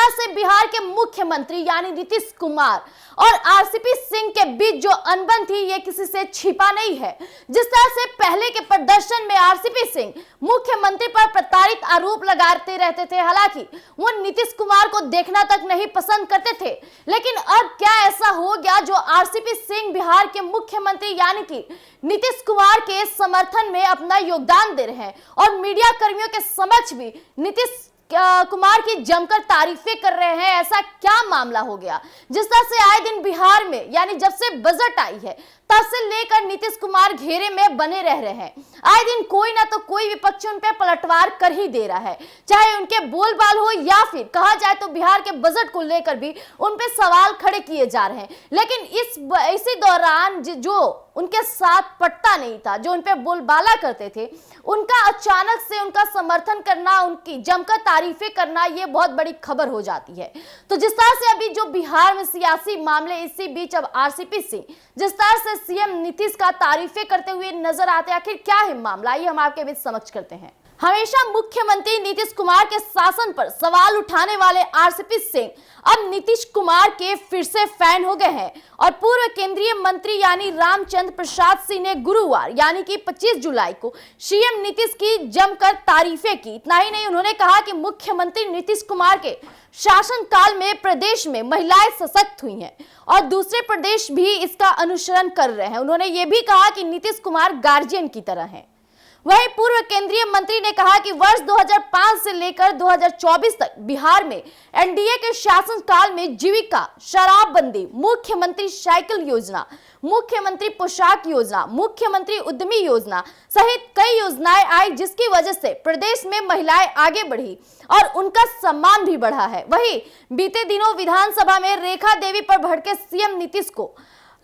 तरह से बिहार के मुख्यमंत्री यानी नीतीश कुमार और आरसीपी सिंह के बीच जो अनबन थी ये किसी से छिपा नहीं है। जिस तरह से पहले के प्रदर्शन में आरसीपी सिंह मुख्यमंत्री पर प्रताड़ित आरोप लगाते रहते थे, हालांकि वो नीतीश कुमार को देखना तक नहीं पसंद करते थे, लेकिन अब क्या ऐसा हो गया जो आरसीपी सिंह बिहार के मुख्यमंत्री यानी कि नीतीश कुमार के समर्थन में अपना योगदान दे रहे हैं और मीडिया कर्मियों के समक्ष भी नीतीश कुमार की जमकर तारीफें कर रहे हैं। ऐसा क्या मामला हो गया? जिस तरह से आए दिन बिहार में यानी जब से बजट आई है तब से लेकर नीतीश कुमार घेरे में बने रह रहे हैं। आए दिन कोई ना तो कोई विपक्षी उन पर पलटवार कर ही दे रहा है, चाहे उनके बोलबाल हो या फिर कहा जाए तो बिहार के बजट को लेकर भी उन पे सवाल खड़े किए जा रहे हैं। लेकिन इसी दौरान जो उनके साथ पटता नहीं था, जो उन पे बोलबाला करते थे, उनका अचानक से उनका समर्थन करना, उनकी जमकर तारीफें करना, ये बहुत बड़ी खबर हो जाती है। तो जिस तरह से अभी जो बिहार में सियासी मामले, इसी बीच अब आरसीपी सिंह जिस तरह से सीएम नीतीश का तारीफें करते हुए नजर आते हैं, आखिर क्या है मामला, ये हम आपके बीच समझ करते हैं। हमेशा मुख्यमंत्री नीतीश कुमार के शासन पर सवाल उठाने वाले आरसीपी सिंह अब नीतीश कुमार के फिर से फैन हो गए हैं और पूर्व केंद्रीय मंत्री यानी रामचंद्र प्रसाद सिंह ने गुरुवार यानी कि 25 जुलाई को सीएम नीतीश की जमकर तारीफें की। इतना ही नहीं, उन्होंने कहा कि मुख्यमंत्री नीतीश कुमार के शासनकाल में प्रदेश में महिलाएं सशक्त हुई हैं और दूसरे प्रदेश भी इसका अनुसरण कर रहे हैं। उन्होंने ये भी कहा कि नीतीश कुमार गार्जियन की तरह हैं। वहीं पूर्व केंद्रीय मंत्री ने कहा कि वर्ष 2005 से लेकर 2024 तक बिहार में एनडीए के शासनकाल में जीविका, शराबबंदी, मुख्यमंत्री साइकिल योजना, मुख्यमंत्री पोशाक योजना, मुख्यमंत्री उद्यमी योजना सहित कई योजनाएं आई, जिसकी वजह से प्रदेश में महिलाएं आगे बढ़ी और उनका सम्मान भी बढ़ा है। वहीं बीते दिनों विधानसभा में रेखा देवी पर भड़के सीएम नीतीश को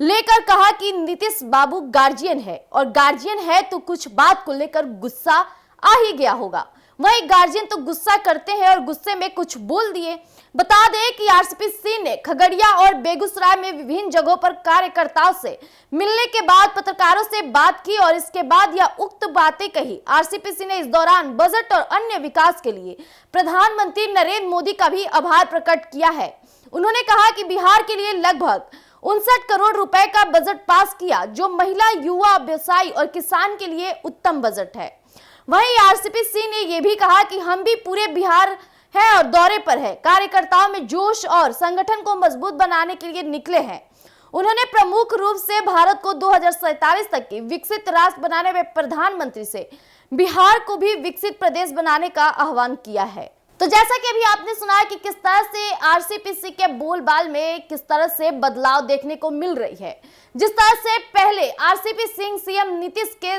लेकर कहा कि नीतीश बाबू गार्जियन है और गार्जियन है तो कुछ बात को लेकर गुस्सा आ ही गया होगा। वहीं गार्जियन तो गुस्सा करते हैं और गुस्से में कुछ बोल दिए। बता दें कि आरसीपी सिंह ने खगड़िया और बेगूसराय में विभिन्न जगहों पर कार्यकर्ताओं से मिलने के बाद पत्रकारों से बात की और इसके बाद यह उक्त बातें कही। आरसीपी सिंह ने इस दौरान बजट और अन्य विकास के लिए प्रधानमंत्री नरेंद्र मोदी का भी आभार प्रकट किया है। उन्होंने कहा कि बिहार के लिए लगभग 59 करोड़ रुपए का बजट पास किया, जो महिला, युवा, व्यवसायी और किसान के लिए उत्तम बजट है। वहीं आरसीपी सिंह ने यह भी कहा कि हम भी पूरे बिहार है और दौरे पर है, कार्यकर्ताओं में जोश और संगठन को मजबूत बनाने के लिए निकले हैं। उन्होंने प्रमुख रूप से भारत को 2047 तक की विकसित राष्ट्र बनाने में प्रधानमंत्री से बिहार को भी विकसित प्रदेश बनाने का आह्वान किया है। तो जैसा कि अभी आपने सुना है कि किस तरह से आरसीपी सिंह के बोलबाल में किस तरह से बदलाव देखने को मिल रही है। जिस तरह से पहले आरसीपी सिंह सीएम नीतीश के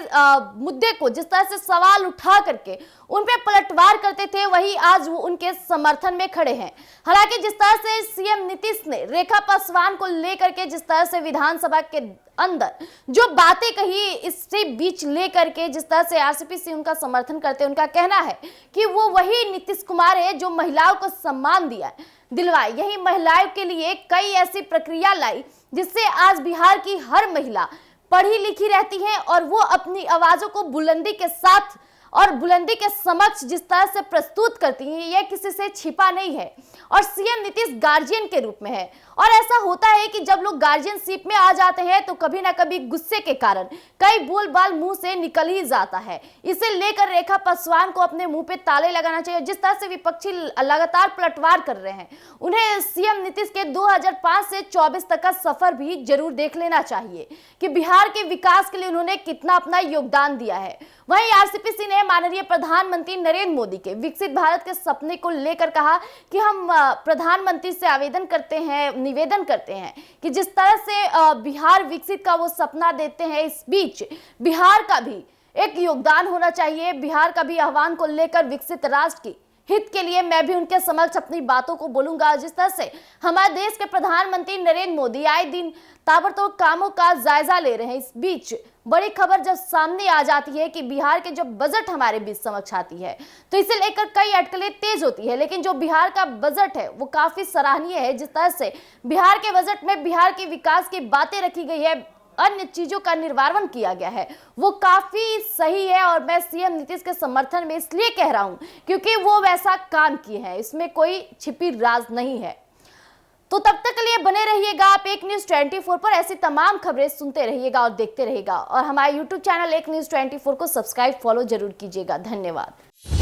मुद्दे को जिस तरह से सवाल उठा करके उन पे पलटवार करते थे, वही आज वो उनके समर्थन में खड़े हैं। हालांकि जिस तरह से सीएम नीतीश ने रेखा पासवान को लेकर के जिस तरह से विधानसभा के अंदर जो बातें कही, इससे बीच लेकर के जिस तरह से आरसीपी सिंह उनका समर्थन करते हैं, उनका कहना है कि वो वही नीतीश कुमार है जो महिलाओं को सम्मान दिलवाए, यही महिलाओं के लिए कई ऐसी प्रक्रिया लाई जिससे आज बिहार की हर महिला पढ़ी लिखी रहती है और वो अपनी आवाजों को बुलंदी के साथ और बुलंदी के समक्ष जिस तरह से प्रस्तुत करती है, यह किसी से छिपा नहीं है और सीएम नीतीश गार्जियन के रूप में है। और ऐसा होता है कि जब लोग गार्जियनशिप में आ जाते हैं तो कभी ना कभी गुस्से के कारण कई बोलबाल मुंह से निकल ही जाता है। इसे लेकर रेखा पासवान को अपने मुंह पे ताले लगाना चाहिए। जिस तरह से विपक्षी लगातार पलटवार कर रहे हैं, उन्हें सीएम नीतीश के 2005 से 24 तक का सफर भी जरूर देख लेना चाहिए कि बिहार के विकास के लिए उन्होंने कितना अपना योगदान दिया है। वहीं आरसीपी सिंह ने माननीय प्रधानमंत्री नरेंद्र मोदी के विकसित भारत के सपने को लेकर कहा कि हम प्रधानमंत्री से निवेदन करते हैं कि जिस तरह से बिहार विकसित का वो सपना देते हैं, इस बीच बिहार का भी एक योगदान होना चाहिए। बिहार का भी आह्वान को लेकर विकसित राष्ट्र की हित के लिए मैं भी उनके समक्ष अपनी बातों को बोलूंगा। जिस तरह से हमारे देश के प्रधानमंत्री नरेंद्र मोदी आए दिन ताबड़तोड़ कामों का जायजा ले रहे हैं, इस बीच बड़ी खबर जब सामने आ जाती है कि बिहार के जब बजट हमारे बीच समक्ष आती है तो इसे लेकर कई अटकलें तेज होती है। लेकिन जो बिहार का बजट है वो काफी सराहनीय है। जिस तरह से बिहार के बजट में बिहार के विकास की बातें रखी गई है, अन्य चीजों का निर्वारण किया गया है वो काफी सही है। और मैं सीएम नीतीश के समर्थन में इसलिए कह रहा हूं क्योंकि वो वैसा काम किए हैं, इसमें कोई छिपी राज नहीं है। तो तब तक के लिए बने रहिएगा आप एक न्यूज 24 पर। ऐसी तमाम खबरें सुनते रहिएगा और देखते रहिएगा, और हमारे YouTube चैनल एक न्यूज 24 को सब्सक्राइब फॉलो जरूर कीजिएगा। धन्यवाद।